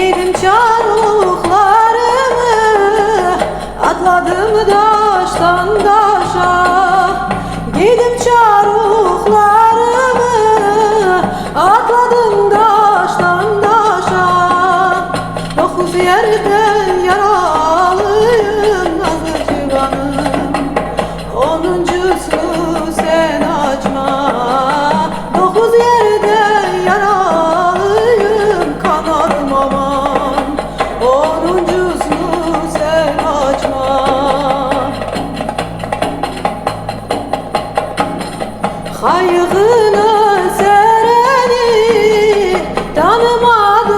Giydim çaruklarımı, atladım daştan daşa. Giydim çaruklarımı, atladım daştan daşa. Dokuz yerden yaralıyım nazlı civanım, onuncusunu sen açma. Dokuz yerden yaralıyım kanarım aman, onuncusunu sen açma. Kaygını sereni tanımadım